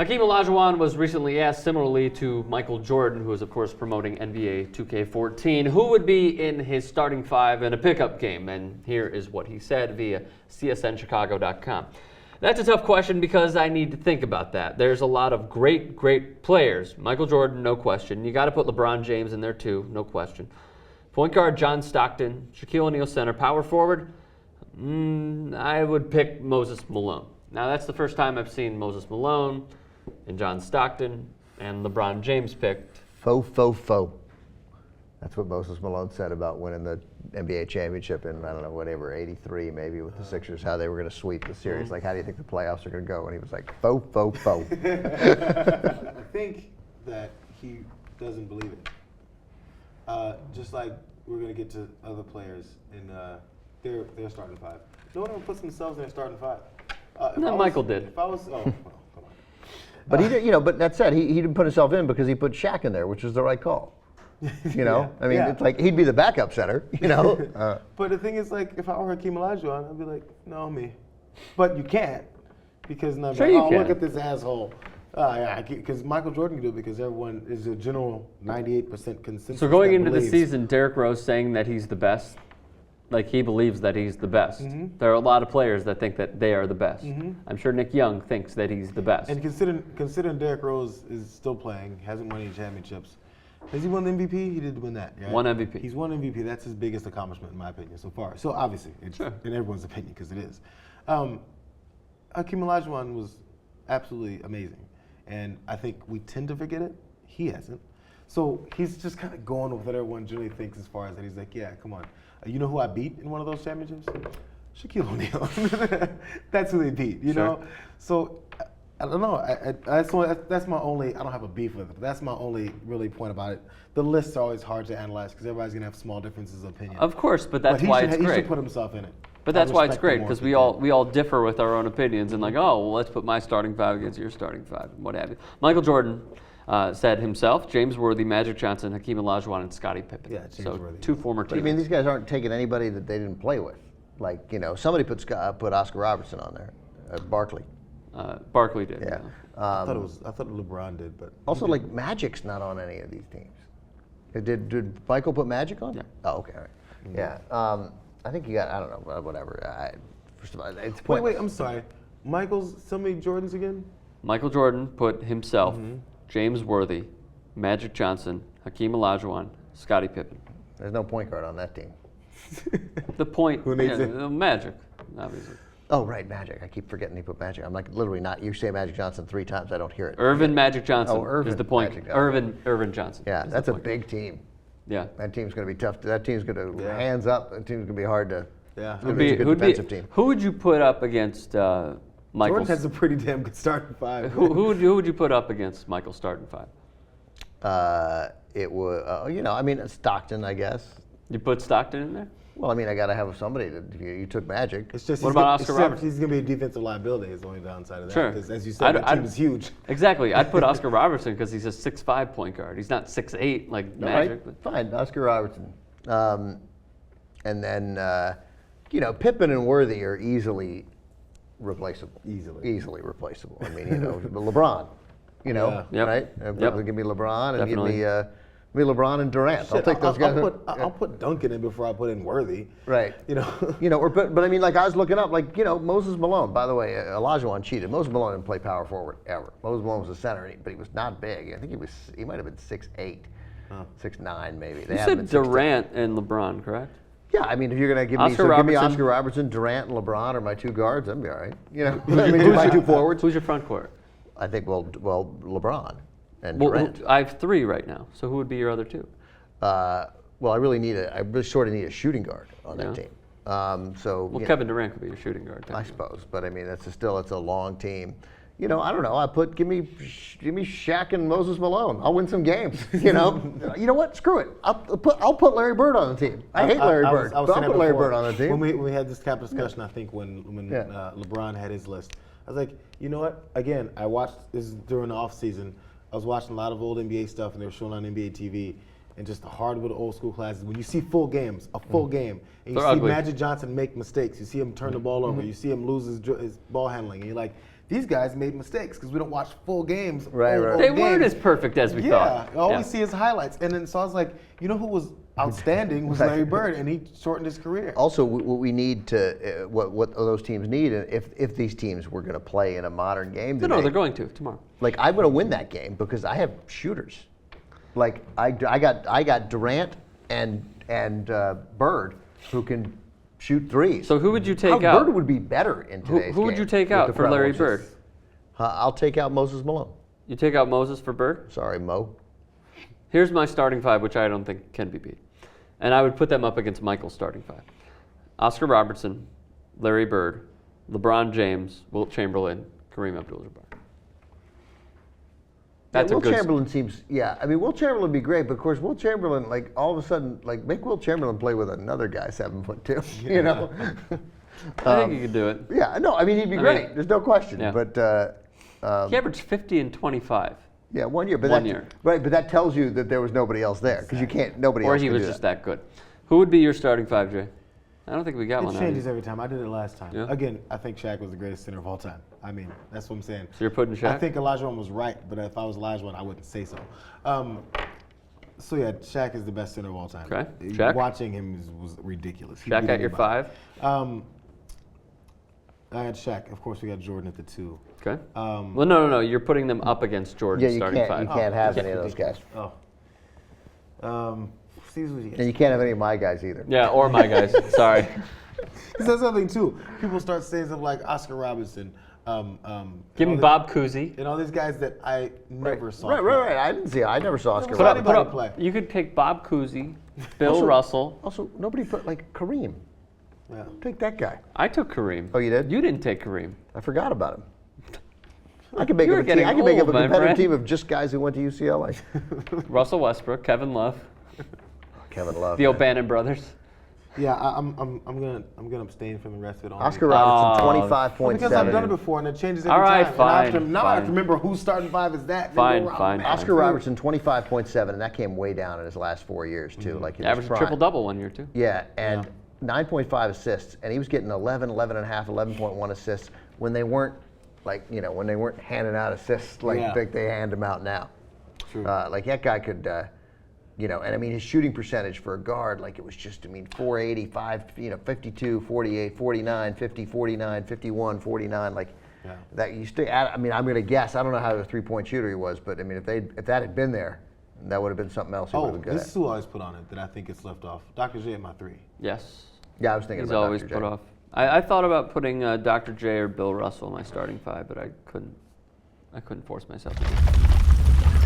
Hakeem Olajuwon was recently asked, similarly to Michael Jordan, who is, of course, promoting NBA 2K14, who would be in his starting five in a pickup game. And here is what he said via csnchicago.com. That's a tough question because I need to think about that. There's a lot of great players. Michael Jordan, no question. You got to put LeBron James in there, too, no question. Point guard, John Stockton. Shaquille O'Neal, center. Power forward, I would pick Moses Malone. Now, that's the first time I've seen Moses Malone and John Stockton and LeBron James picked. Faux. That's what Moses Malone said about winning the NBA championship in, I don't know, whatever, 83 maybe with the Sixers, how they were going to sweep the series. Like, how do you think the playoffs are going to go? And he was like, faux. I think that he doesn't believe it. Just like we're going to get to other players in their starting five. No one puts themselves in their starting five. Michael did. If I was, come on. But he did, but that said, he didn't put himself in because he put Shaq in there, which was the right call. It's like he'd be the backup center, But the thing is, like, if I were Hakeem Olajuwon, I'd be like, no, me. But you can't because now look at this asshole. Because Michael Jordan can do it because everyone is a general 98% consensus. So going into the season, Derrick Rose saying that he's the best, like he believes that he's the best. Mm-hmm. There are a lot of players that think that they are the best. Mm-hmm. I'm sure Nick Young thinks that he's the best. And considering Derrick Rose is still playing, hasn't won any championships. Has he won the MVP? He did win that, right? One MVP. He's won MVP. That's his biggest accomplishment, in my opinion, so far. So obviously, it's in everyone's opinion, because it is. Hakeem Olajuwon was absolutely amazing, and I think we tend to forget it. He hasn't. So he's just kind of going with what everyone generally thinks as far as that. He's like, yeah, come on. You know who I beat in one of those championships? Shaquille O'Neal. That's who they beat, you know? So I don't know. That's my only, I don't have a beef with it, but that's my only really point about it. The lists are always hard to analyze because everybody's going to have small differences of opinion. Of course, but that's why it's great. He should put himself in it. But that's why it's great, because we all differ with our own opinions and like, oh, well, let's put my starting five against your starting five and what have you. Michael Jordan said himself, James Worthy, Magic Johnson, Hakeem Olajuwon, and Scottie Pippen. Yeah, James Worthy. Two former teammates. I mean, these guys aren't taking anybody that they didn't play with. Like, somebody put Oscar Robertson on there, Barkley. Barkley did. Yeah. I thought LeBron did, but also like Magic's not on any of these teams. Did Michael put Magic on? Yeah. Oh, okay. All right. Mm-hmm. Yeah. I think you got. I don't know. Whatever. First of all, it's wait. I'm sorry. Michael's. Tell me Jordans again. Michael Jordan put himself, James Worthy, Magic Johnson, Hakeem Olajuwon, Scottie Pippen. There's no point guard on that team. The point. Who needs it? Magic, obviously. Oh, right, Magic. I keep forgetting he put Magic. I'm like literally not. You say Magic Johnson 3 times, I don't hear it. Irvin Magic Johnson Irvin is the point. Irvin Johnson. Yeah, that's a big team. Yeah. That team's going to be tough. That team's going to hands up. That team's going to be hard to. Yeah. It's a good defensive team. Who would you put up against Michael? Jordan has a pretty damn good starting five. Who would you put up against Michael's starting five? It would. Stockton, I guess. You put Stockton in there? Well, I got to have somebody that you took Magic. It's just what about Oscar Robertson? He's going to be a defensive liability. Is the only downside of that. Sure. Because as you said, that team is huge. Exactly. I'd put Oscar Robertson because he's a 6'5" point guard. He's not 6'8" like Magic. Right. Fine, Oscar Robertson. And then, Pippen and Worthy are easily replaceable. Easily replaceable. LeBron. Right? Give me LeBron and Definitely. give me LeBron and Durant. I'll take those guys. I'll put Duncan in before I put in Worthy. Right. But I was looking up, Moses Malone. By the way, Olajuwon cheated. Moses Malone didn't play power forward ever. Moses Malone was a center, but he was not big. I think he might have been 6'8", 6'9", maybe. You said Durant and LeBron, correct? Yeah, if you're going to give me Oscar Robertson, Durant, and LeBron are my two guards, that'd be all right. Who's my two forwards? Who's your front court? I think LeBron and Durant. I have 3 right now. So who would be your other 2? I really sort of need a shooting guard on that team. Kevin Durant could be your shooting guard. I suppose, but it's a long team. I don't know. Give me Shaq and Moses Malone. I'll win some games. You know what? Screw it. I'll put Larry Bird on the team. I hate Larry Bird. I'll put Larry Bird on the team. When we had this cap discussion, I think when LeBron had his list, I was like, you know what? Again, I watched this during the off season. I was watching a lot of old NBA stuff, and they were showing on NBA TV. And just the hardwood old school classes, when you see full games, a full game, and you see Magic Johnson make mistakes, you see him turn the ball over, you see him lose his ball handling, and you're like, these guys made mistakes because we don't watch full games. Right, right. They weren't as perfect as we thought. Yeah, all we see is highlights. And then so I was like, you know who was outstanding was Larry Bird, and he shortened his career. Also, what we need to, what those teams need, if these teams were going to play in a modern game today, No, they're going to tomorrow. like I'm going to win that game because I have shooters. Like I got Durant and Bird who can shoot threes. So who would you take out? Bird would be better in today's game. Who would you take with out the for Larry preferences. Bird? I'll take out Moses Malone. You take out Moses for Bird? Sorry, Mo. Here's my starting five, which I don't think can be beat. And I would put them up against Michael's starting five. Oscar Robertson, Larry Bird, LeBron James, Wilt Chamberlain, Kareem Abdul-Jabbar. That's Wilt Chamberlain seems, I mean, Wilt Chamberlain would be great, but of course, Wilt Chamberlain, like, all of a sudden, like, make Wilt Chamberlain play with another guy 7'2", you know? I think you could do it. Yeah, no, I mean, he'd be great. There's no question. Yeah. But, He averaged 50 and 25. yeah, 1 year. But One that, year. Right, but that tells you that there was nobody else there, because you can't, nobody Or else he can was do just that. that good. Who would be your starting five, Jay? I don't think we got one. It changes every time. I did it last time. Yeah. Again, I think Shaq was the greatest center of all time. I mean, that's what I'm saying. So you're putting Shaq? I think Olajuwon was right, but if I was Olajuwon, I wouldn't say so. So yeah, Shaq is the best center of all time. Okay. Shaq? Watching him was ridiculous. He Shaq beat at your anybody. five? I had Shaq. Of course, we got Jordan at the 2. Okay. Well, no. You're putting them up against Jordan's Yeah, you starting can't, five. you can't have any of those guys. Steve was And you can't have any of my guys either. Yeah, or my guys. Sorry. Because that's something too. People start saying stuff like Oscar Robertson. Give me Bob Cousy. And all these guys that I never saw. Right. I didn't see. I never saw Oscar Put Robertson. anybody play. You could pick Bob Cousy, Bill Also- Russell. Also, nobody put like Kareem. Yeah. Take that guy. I took Kareem. Oh, you did? You didn't take Kareem. I forgot about him. I could make You're up a team. getting I could make up a old, my competitive friend. team of just guys who went to UCLA. Russell Westbrook, Kevin Love, Kevin Love. the O'Bannon brothers. Yeah, I'm gonna abstain from the rest of it. Only Oscar Robertson, Oh. 25.7. because I've done it before and it changes every All right, time. fine, And now I have to fine. remember whose starting five is that. Fine, Then go fine. around. Oscar Robertson, 25.7, and that came way down in his last 4 years too. Like in his Averaged a prime. triple-double 1 year, too. Yeah, and 9.5 assists, and he was getting 11, 11.5, 11.1 assists when they weren't when they weren't handing out assists like they hand them out now. True. Like that guy could, and I mean his shooting percentage for a guard, like it was just, 485, 52, 48, 49, 50, 49, 51, 49, like that. You stay. I mean, I'm gonna guess. I don't know how a 3-point shooter he was, but I mean, if that had been there, that would have been something else he would have been good this at. is who I always put on it that I think it's left off. Dr. J at my 3. Yes. Yeah, I was thinking He's about always Dr. put J. off. I thought about putting Dr. J or Bill Russell in my starting five, but I couldn't force myself to do it.